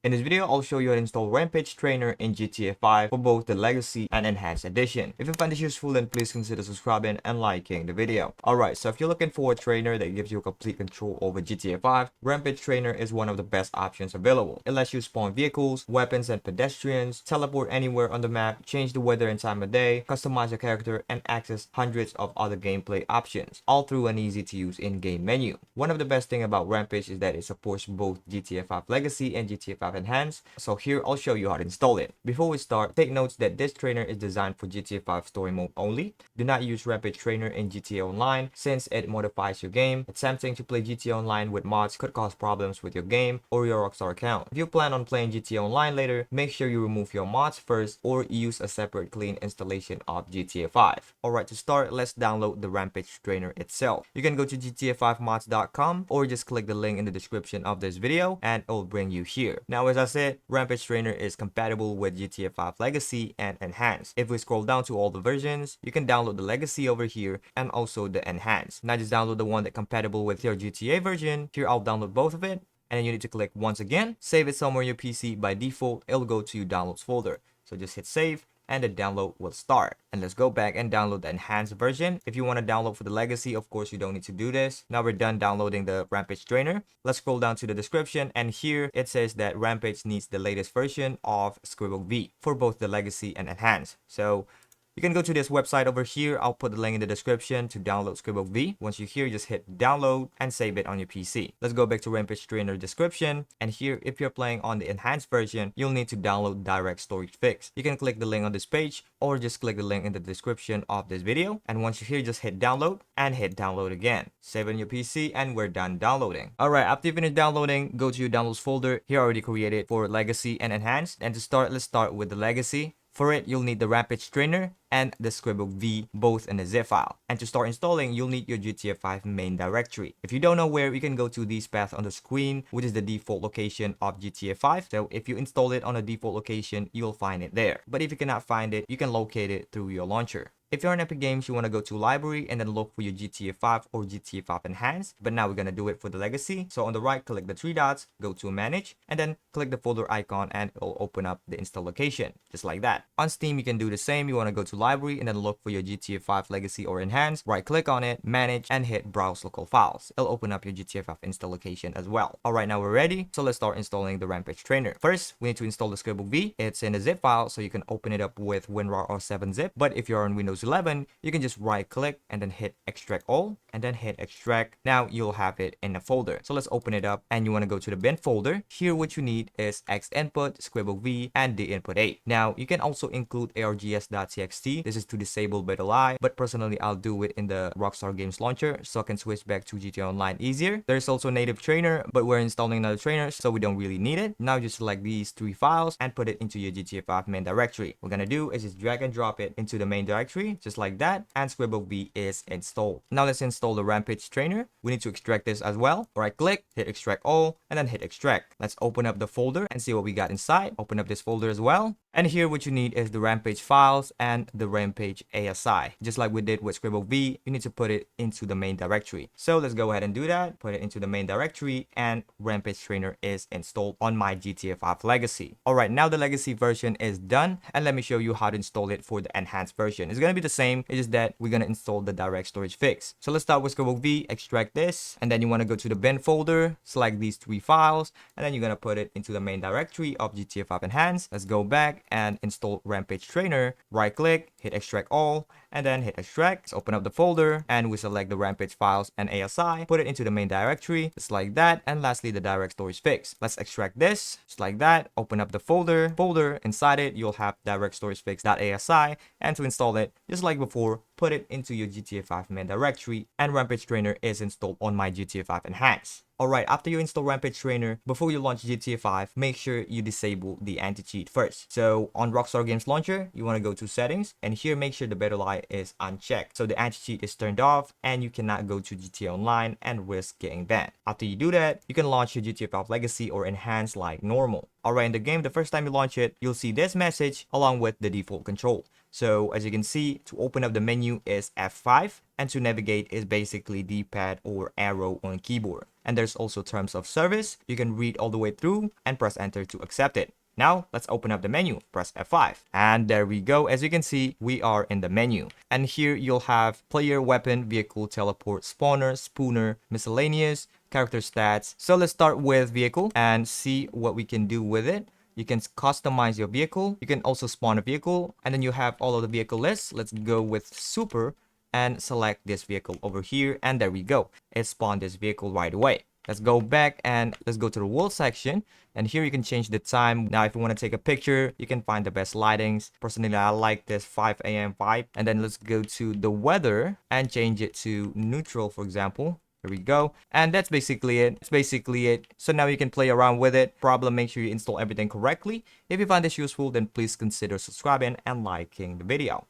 In this video, I'll show you how to install Rampage Trainer in GTA 5 for both the Legacy and Enhanced Edition. If you find this useful, then please consider subscribing and liking the video. Alright, so if you're looking for a trainer that gives you complete control over GTA 5, Rampage Trainer is one of the best options available. It lets you spawn vehicles, weapons, and pedestrians, teleport anywhere on the map, change the weather and time of day, customize your character, and access hundreds of other gameplay options, all through an easy-to-use in-game menu. One of the best things about Rampage is that it supports both GTA 5 Legacy and GTA 5 Enhanced, so here I'll show you how to install it. Before we start, take notes that this trainer is designed for GTA 5 story mode only. Do not use Rampage Trainer in GTA Online since it modifies your game. Attempting to play GTA Online with mods could cause problems with your game or your Rockstar account. If you plan on playing GTA Online later, make sure you remove your mods first or use a separate clean installation of GTA 5. Alright, to start, let's download the Rampage Trainer itself. You can go to gta5mods.com or just click the link in the description of this video and it'll bring you here. Now, as I said, Rampage Trainer is compatible with GTA 5 Legacy and Enhanced. If we scroll down to all the versions, you can download the Legacy over here and also the Enhanced. Now just download the one that's compatible with your GTA version. Here I'll download both of it, and then you need to click once again, save it somewhere on your PC. By default, it'll go to your downloads folder. So just hit save and the download will start. And let's go back and download the enhanced version. If you want to download for the legacy, of course you don't need to do this. Now we're done downloading the Rampage Trainer. Let's scroll down to the description, and here it says that Rampage needs the latest version of Scribble V for both the legacy and enhanced. So you can go to this website over here. I'll put the link in the description to download Scribble V. Once you're here, just hit download and save it on your PC. Let's go back to Rampage Trainer description. And here, if you're playing on the enhanced version, you'll need to download Direct Storage Fix. You can click the link on this page or just click the link in the description of this video. And once you're here, just hit download and hit download again. Save it on your PC and we're done downloading. Alright, after you finish downloading, go to your downloads folder. Here already created for legacy and enhanced. And to start, let's start with the legacy. For it, you'll need the Rampage Trainer and the Scribble V, both in a zip file. And to start installing, you'll need your GTA 5 main directory. If you don't know where, you can go to these paths on the screen, which is the default location of GTA 5. So if you install it on a default location, you'll find it there. But if you cannot find it, you can locate it through your launcher. If you're on Epic Games, you want to go to library and then look for your GTA 5 or GTA 5 Enhanced. But now we're going to do it for the legacy. So on the right, click the three dots, go to manage, and then click the folder icon and it'll open up the install location, just like that. On Steam, you can do the same. You want to go to library and then look for your GTA 5 legacy or enhanced. Right click on it, manage, and hit browse local files. It'll open up your GTA 5 install location as well. Alright, now we're ready. So let's start installing the Rampage Trainer. First, we need to install the Scribble V. It's in a zip file, so you can open it up with WinRAR or 7-zip. But if you're on Windows 11, you can just right click and then hit extract all and then hit extract. Now you'll have it in a folder. So let's open it up, and you want to go to the bin folder. Here what you need is X input, Scribble V, and the input 8. Now you can also include args.txt. This is to disable BitLI, but personally I'll do it in the Rockstar Games launcher so I can switch back to GTA Online easier. There's also a native trainer, but we're installing another trainer, so we don't really need it. Now just select these three files and put it into your GTA 5 main directory. What we're gonna do is just drag and drop it into the main directory, just like that, and Scribble V is installed. Now let's install the Rampage Trainer. We need to extract this as well. Right click, hit extract all, and then hit extract. Let's open up the folder and see what we got inside. Open up this folder as well. And here what you need is the Rampage files and the Rampage ASI. Just like we did with Scribble V, you need to put it into the main directory. So let's go ahead and do that. Put it into the main directory, and Rampage Trainer is installed on my GTA 5 Legacy. Alright, now the Legacy version is done, and let me show you how to install it for the enhanced version. It's gonna be the same, it's just that we're gonna install the Direct Storage Fix. So let's start with Scribble V, extract this, and then you want to go to the bin folder, select these three files, and then you're gonna put it into the main directory of GTA 5 Enhanced. Let's go back and install Rampage Trainer. Right click, hit extract all, and then hit extract. Let's open up the folder and we select the Rampage files and ASI, put it into the main directory, just like that. And lastly, the Direct Storage Fix. Let's extract this, just like that. Open up the folder. Inside it, you'll have Direct Storage Fix.asi, and to install it, just like before, put it into your GTA 5 main directory, and Rampage Trainer is installed on my GTA 5 Enhanced. Alright, after you install Rampage Trainer, before you launch GTA 5, make sure you disable the anti-cheat first. So on Rockstar Games Launcher, you want to go to settings, and here make sure the BitLI is unchecked. So the anti-cheat is turned off, and you cannot go to GTA Online and risk getting banned. After you do that, you can launch your GTA 5 Legacy or Enhanced like normal. Alright, in the game, the first time you launch it, you'll see this message along with the default control. So as you can see, to open up the menu is F5. and to navigate is basically D-pad or arrow on keyboard. And there's also terms of service. You can read all the way through and press enter to accept it. Now, let's open up the menu. Press F5. And there we go. As you can see, we are in the menu. And here you'll have player, weapon, vehicle, teleport, spawner, spooner, miscellaneous, character stats. So let's start with vehicle and see what we can do with it. You can customize your vehicle. You can also spawn a vehicle. And then you have all of the vehicle lists. Let's go with super and select this vehicle over here. And there we go. It spawned this vehicle right away. Let's go back and let's go to the world section. And here you can change the time. Now, if you want to take a picture, you can find the best lightings. Personally, I like this 5 a.m. vibe. And then let's go to the weather and change it to neutral, for example. There we go. And that's basically it. It's basically it. So now you can play around with it. Problem, make sure you install everything correctly. If you find this useful, then please consider subscribing and liking the video.